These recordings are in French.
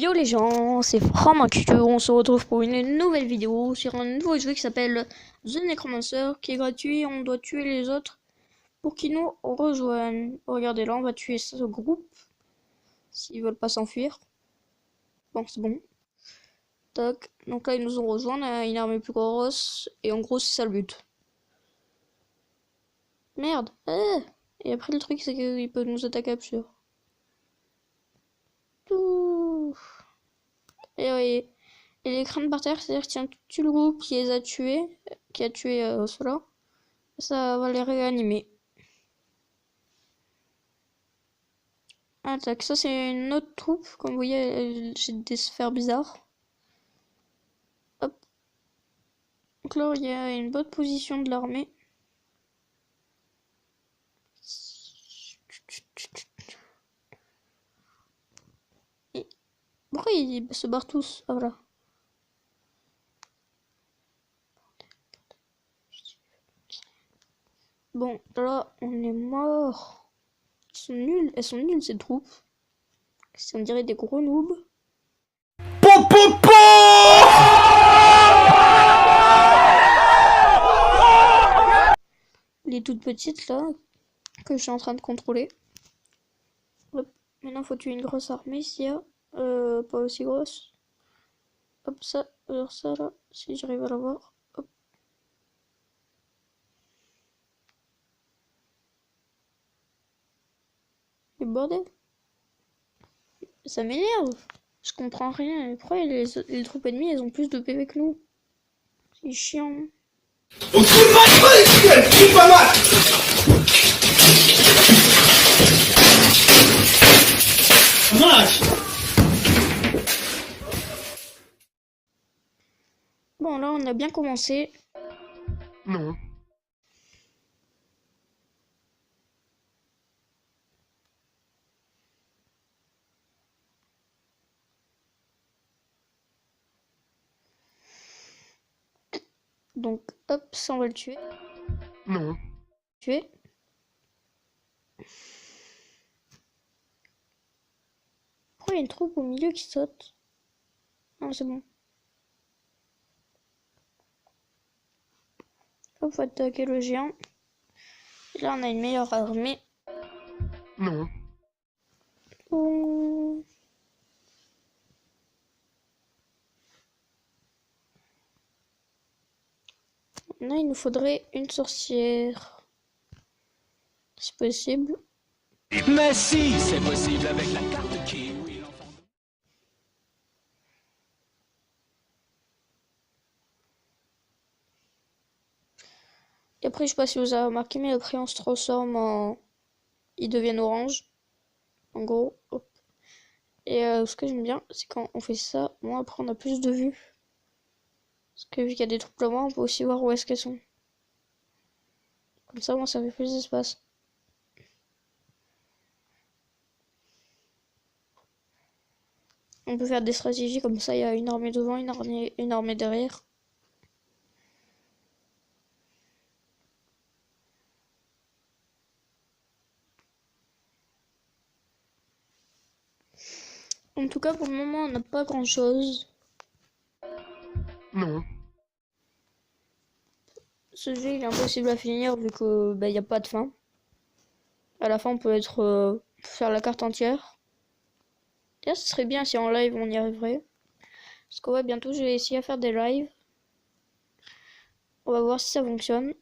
Yo les gens, c'est Franck, on se retrouve pour une nouvelle vidéo sur un nouveau jeu qui s'appelle The Necromancer, qui est gratuit. On doit tuer les autres pour qu'ils nous rejoignent. Regardez là, on va tuer ce groupe s'ils veulent pas s'enfuir. Bon, c'est bon. Tac, donc là ils nous ont rejoints, on a une armée plus grosse et en gros c'est ça le but. Merde, et après le truc c'est qu'ils peuvent nous attaquer à plusieurs. Et oui. Et les crânes par terre, c'est-à-dire que si on tue le groupe qui les a tués, qui a tué ceux-là, ça va les réanimer. Ah, tac, ça c'est une autre troupe, comme vous voyez, j'ai des sphères bizarres. Hop. Donc là, il y a une bonne position de l'armée. Et... pourquoi ils se barrent tous? Ah voilà. Bon, là, on est mort. Elles sont nulles ces troupes. On dirait des gros noobs. Les toutes petites là, que je suis en train de contrôler. Hop. Maintenant, faut tuer une grosse armée s'il y a. Pas aussi grosse. Hop, ça, alors ça là, si j'arrive à l'avoir. Hop. Le bordel. Ça m'énerve. Je comprends rien. Pourquoi les troupes ennemies, elles ont plus de PV que nous? C'est chiant. On trouve ma truc, elle trouve pas mal. Vache. Bon, là, on a bien commencé. Non. Donc, hop, ça, on va le tuer. Non. Tuer. Pourquoi il y a une troupe au milieu qui saute? Ah, c'est bon. Hop, faut attaquer le géant. Et là, on a une meilleure armée. Non. Oh. Là, il nous faudrait une sorcière. C'est possible. Mais si, c'est possible avec la carte Kiwi, l'enfant. Et après, je sais pas si vous avez remarqué, mais après, on se transforme en... ils deviennent orange. En gros, hop. Et ce que j'aime bien, c'est quand on fait ça, bon, après, on a plus de vues. Parce que vu qu'il y a des troupes là-bas, on peut aussi voir où est-ce qu'elles sont. Comme ça, moi, ça fait plus d'espace. On peut faire des stratégies comme ça, il y a une armée devant, une armée derrière. En tout cas, pour le moment, on n'a pas grand-chose. Non. Ce jeu, il est impossible à finir vu que il n'y a pas de fin. À la fin, on peut faire la carte entière. D'ailleurs, ce serait bien si en live on y arriverait. Parce que ouais, bientôt, je vais essayer à faire des lives. On va voir si ça fonctionne.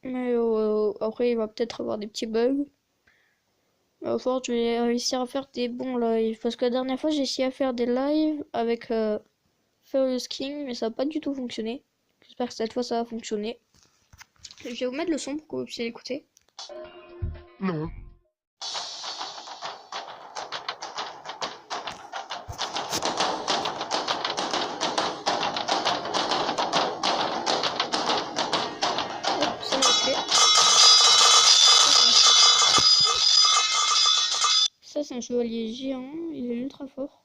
Mais après, il va peut-être avoir des petits bugs. Mais au fort, je vais réussir à faire des bons lives. Parce que la dernière fois, j'ai essayé à faire des lives avec Furious King, mais ça n'a pas du tout fonctionné. J'espère que cette fois, ça va fonctionner. Je vais vous mettre le son pour que vous puissiez l'écouter. Non. Hop, ça m'a tué. Ça, c'est un chevalier géant. Il est ultra fort.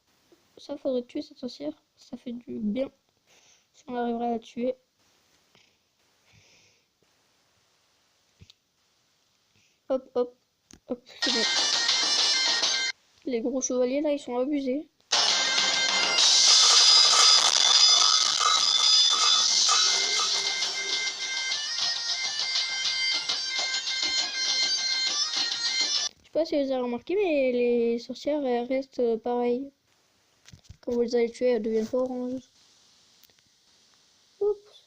Ça, faudrait tuer cette sorcière. Ça fait du bien. Si on arriverait à la tuer. Hop, hop, hop, c'est bon. Les gros chevaliers, là, ils sont abusés. pas si vous avez remarqué, mais les sorcières elles restent pareilles. Quand vous les avez tuées, elles deviennent pas oranges. Oups.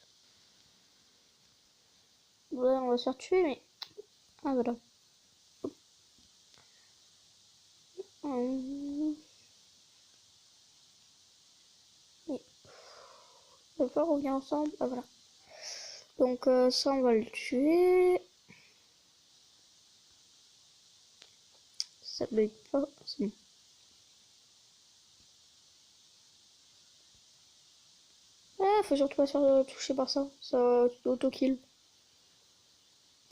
Ouais, on va se faire tuer, mais... Ah, voilà. Mais... On va pas revenir ensemble. Ah, voilà. Donc, ça, on va le tuer. Ça bug pas. C'est bon. Ah, faut surtout pas se faire toucher par ça. Ça auto-kill.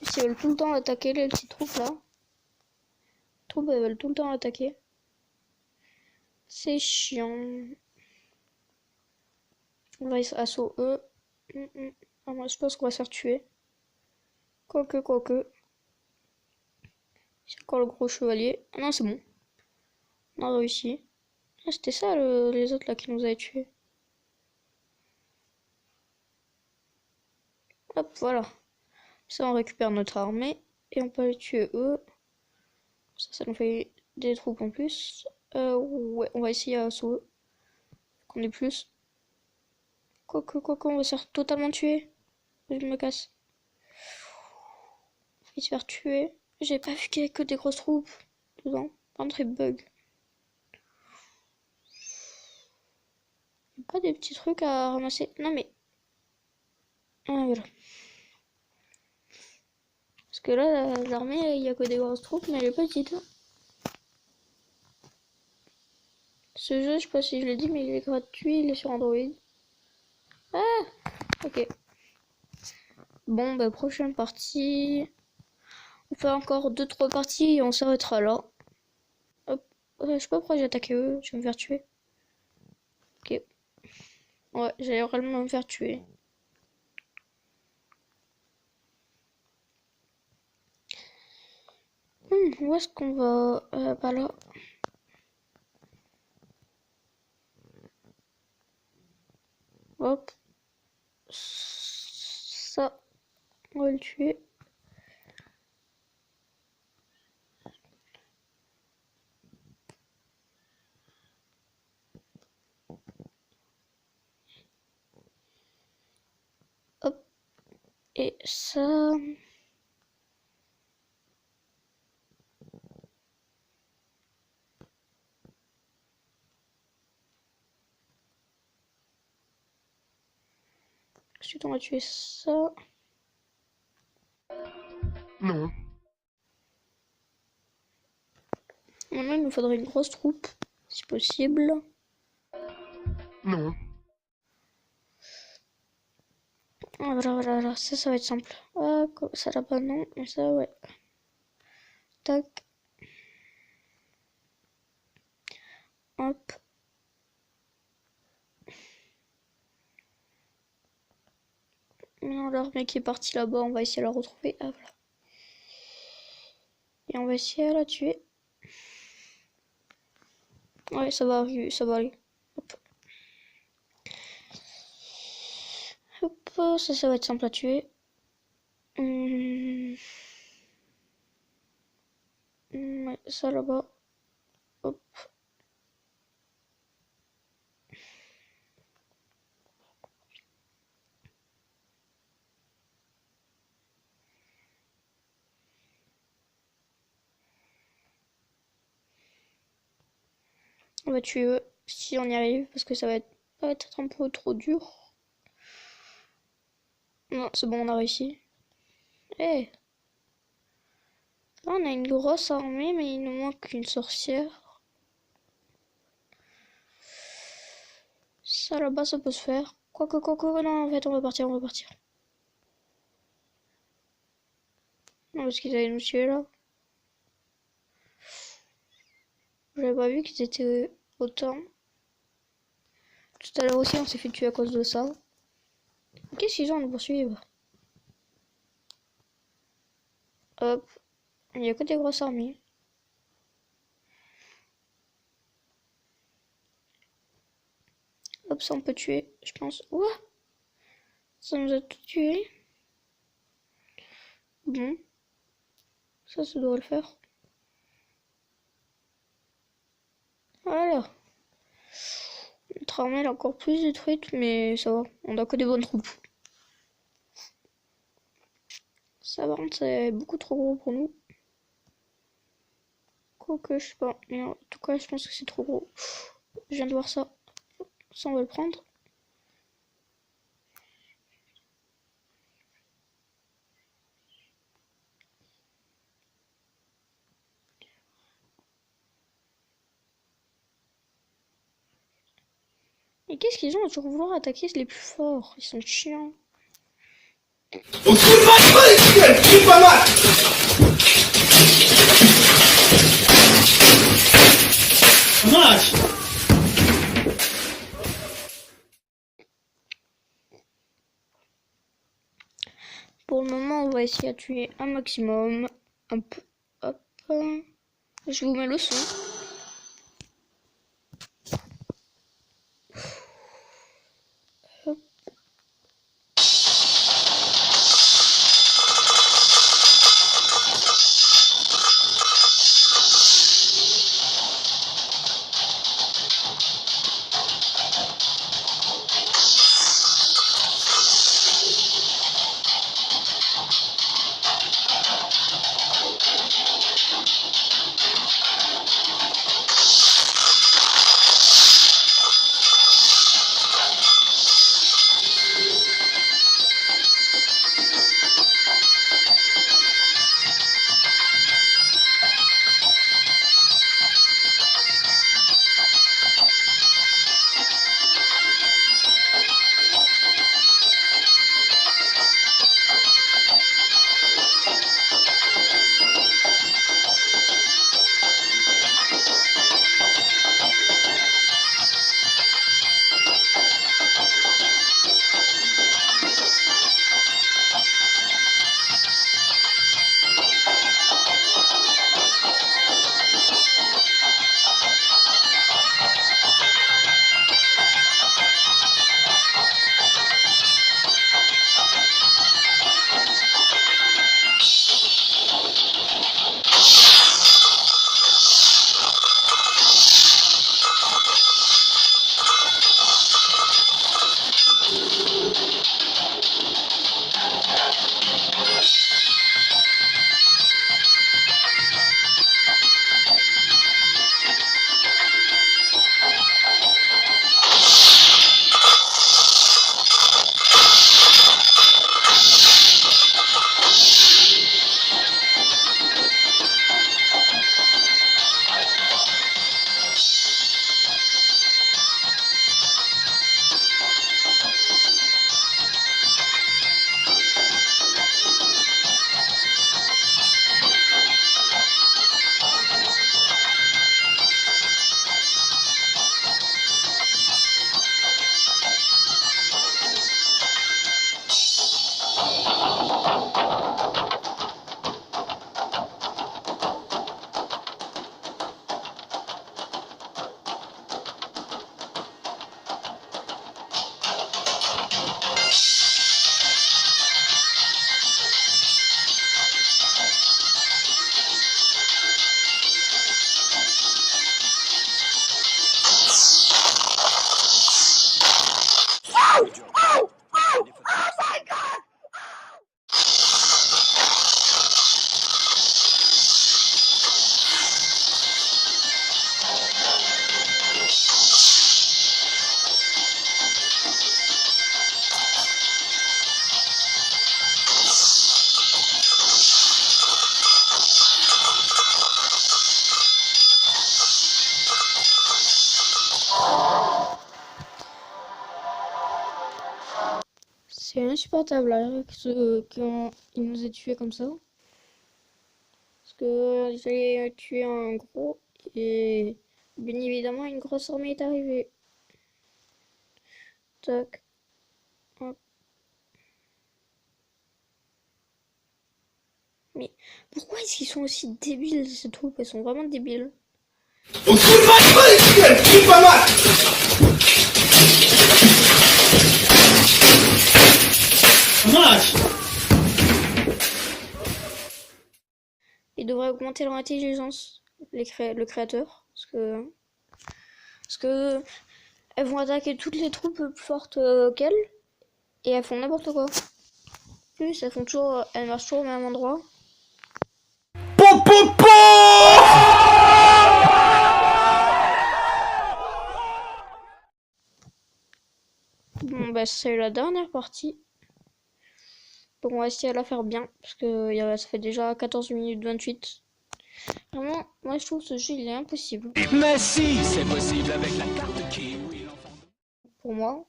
Ils veulent tout le temps attaquer les petits troupes là. Les troupes elles veulent tout le temps attaquer. C'est chiant. On va assaut eux. Ah, moi je pense qu'on va se faire tuer. Quoique. C'est encore le gros chevalier. Ah non, c'est bon. On a réussi. Ah, c'était ça les autres là qui nous avaient tués. Hop, voilà. Ça, on récupère notre armée. Et on peut les tuer eux. Ça nous fait des troupes en plus. Ouais, on va essayer à assaut eux. Qu'on ait plus. Quoique, on va se faire totalement tuer. Je me casse. Il se faire tuer. J'ai pas vu qu'il y avait que des grosses troupes dedans. Par contre, il bug. Il n'y a pas des petits trucs à ramasser. Non, mais. Ah, voilà. Parce que là, l'armée, il y a que des grosses troupes, mais elle est petite. Ce jeu, je sais pas si je l'ai dit, mais il est gratuit, il est sur Android. Ah, ok. Bon, bah, prochaine partie. On fait encore 2-3 parties et on s'arrêtera là. Hop. Je sais pas pourquoi j'ai attaqué eux, je vais me faire tuer. Ok. Ouais, j'allais vraiment me faire tuer. Où est-ce qu'on va pas là. Hop. Ça, on va le tuer. Hop. Et ça. Ensuite, on va tuer ça. Non. Maintenant, il nous faudrait une grosse troupe, si possible. Non. Ah, voilà. Ça va être simple. Ah, ça là-bas, non. Mais ça, ouais. Tac. Hop. Non, l'armée qui est partie là-bas, on va essayer de la retrouver. Ah, voilà. Et on va essayer de la tuer. Ouais, ça va arriver, ça va aller. Hop. Hop, ça va être simple à tuer. Ouais, ça là-bas. Hop. On va tuer eux si on y arrive parce que ça va être un peu trop dur. Non, c'est bon, on a réussi. Eh, là, on a une grosse armée, mais il nous manque une sorcière. Ça là-bas, ça peut se faire. Quoique, non, en fait, on va partir. Non, parce qu'ils allaient nous tuer là. J'avais pas vu qu'ils étaient autant. Tout à l'heure aussi, on s'est fait tuer à cause de ça. Qu'est-ce qu'ils ont à nous poursuivre? Hop, il y a que des grosses armées. Hop, ça on peut tuer, je pense. Ouah, ça nous a tout tué. Bon, ça doit le faire. Voilà. Notre armée est encore plus détruite, mais ça va. On a que des bonnes troupes. Ça par contre, c'est beaucoup trop gros pour nous. Quoique, je sais pas. Mais en tout cas, je pense que c'est trop gros. Je viens de voir ça. Ça, on va le prendre. Et qu'est-ce qu'ils ont à toujours vouloir attaquer les plus forts? Ils sont chiants. On se fout de ma gueule, je suis pas mal. Ça marche. Pour le moment, on va essayer de tuer un maximum. Un peu. Hop. Je vous mets le son. Hop. C'est insupportable là, qu'il nous ait tués comme ça. Parce que j'allais tuer un gros et bien évidemment une grosse armée est arrivée. Tac. Hop. Mais pourquoi est-ce qu'ils sont aussi débiles ces troupes? Elles sont vraiment débiles. On se fout de ma gueule, je suis pas mal. Ça marche. Ils devraient augmenter leur intelligence, le créateur, parce que Parce que elles vont attaquer toutes les troupes plus fortes qu'elles. Et elles font n'importe quoi. Plus elles marchent toujours au même endroit. Bon bah c'est la dernière partie. Donc on va essayer de la faire bien. Parce que ça fait déjà 14 minutes 28. Vraiment, moi je trouve ce jeu il est impossible. Mais si, c'est possible avec la carte Kiwi, l'enfant. Pour moi.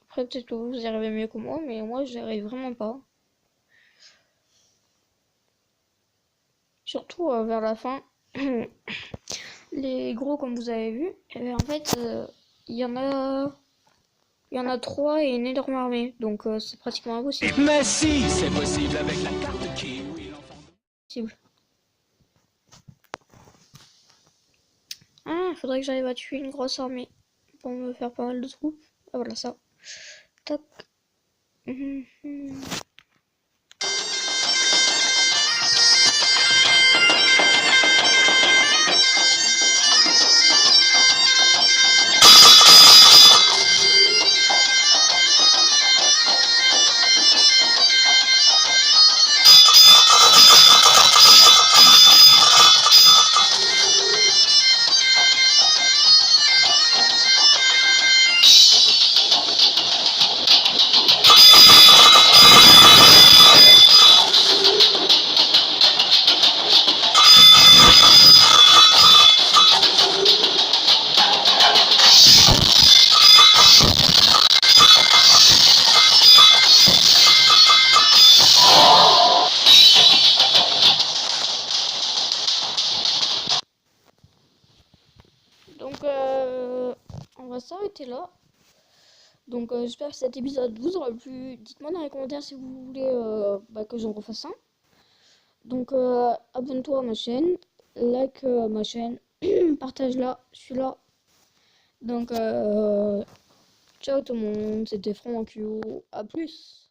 Après peut-être que vous y arrivez mieux que moi. Mais moi j'y arrive vraiment pas. Surtout vers la fin. Les gros comme vous avez vu. En fait il y en a 3 et une énorme armée. Donc c'est pratiquement impossible. Mais si, c'est possible avec la carte Kiwi, l'enfant. Ah, il faudrait que j'arrive à tuer une grosse armée pour me faire pas mal de troupes. Ah voilà ça. Tac. Donc on va s'arrêter là. Donc j'espère que cet épisode vous aura plu. Dites-moi dans les commentaires si vous voulez que j'en refasse un. Donc abonne-toi à ma chaîne, like ma chaîne, partage-la, je suis là. Donc ciao tout le monde, c'était Franck, à plus.